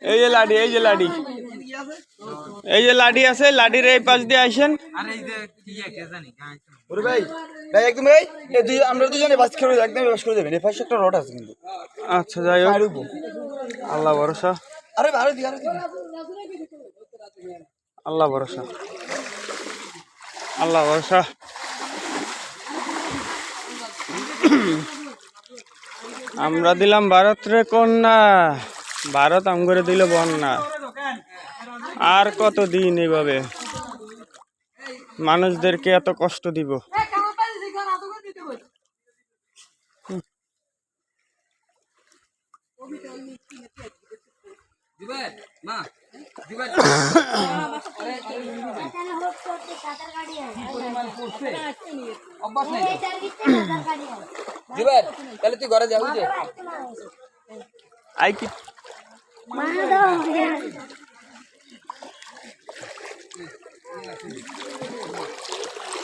এই যে লাডি, এই যে লাডি, এই যে লাডি আছে, লাডির এই পাশ দিয়ে আইসেন। ভাই ভাই একদম আমরা দুজনে বাস করে একদম বাস করে যাবেন। এই পাশে একটা রড আছে কিন্তু। আচ্ছা যাই হোক, আল্লাহ ভরসা। আরে আরে দি আল্লাহ ভরসা, আল্লাহ ভরসা। আমরা দিলাম ভারত রে কন্যা, ভারত আম করে দিল বন্যা। আর কতদিন এইভাবে মানুষদেরকে এত কষ্ট দিব? তাহলে তুই ঘরে যাবি যে আই কি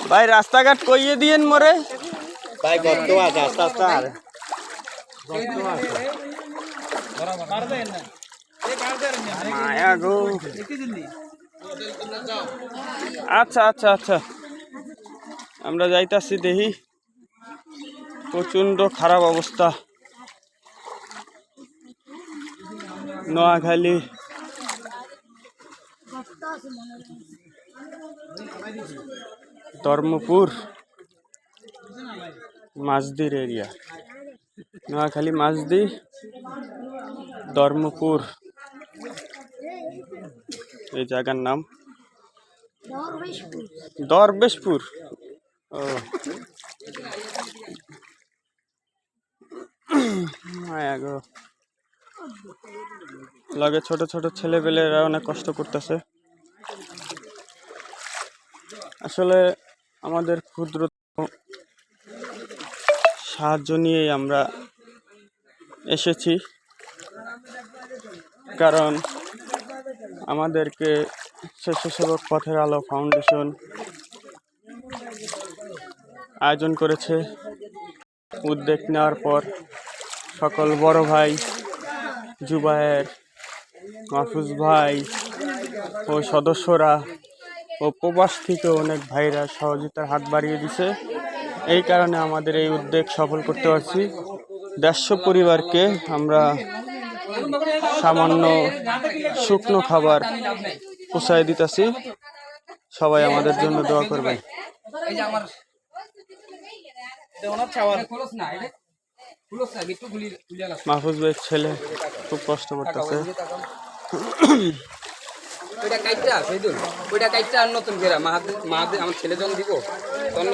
ভাই রাস্তাঘাট কইয়ে দিয়েন মরে ভাই কত আছে আস্তে আস্তে। আর মায়া গো। আচ্ছা আচ্ছা আচ্ছা, আমরা যাইতাছি দেখি। প্রচন্ড খারাপ অবস্থা নোয়াখালী। ধর্মপুর মাঝদির এরিয়া, নোয়াখালী মাঝদি, ধর্মপুর এই জায়গার নাম দরবেশপুর। ও মায়া গো, লগে ছোট ছোট ছেলেপেলেরা অনেক কষ্ট করতেছে। আসলে আমাদের ক্ষুদ্র সাহায্য নিয়েই আমরা এসেছি, কারণ আমাদেরকে স্বেচ্ছাসেবক পথের আলো ফাউন্ডেশন আয়োজন করেছে। উদ্যোগ নেওয়ার পর সকল বড় ভাই, জুবায়ের, মাহফুজ ভাই ও সদস্যরা ও প্রবাস থেকে অনেক ভাইরা সহযোগিতার হাত বাড়িয়ে দিছে। এই কারণে আমাদের এই উদ্যোগ সফল করতে পারছি। 150 পরিবারকে আমরা সামান্য শুকনো খাবার পৌঁছায় দিতেছি। সবাই আমাদের জন্য দোয়া করবেন। মাহফুজ ভাইয়ের ছেলে খুব কষ্ট করতেছে। ওইটা কাইটটা নতুন করে আমার ছেলে যখন দিব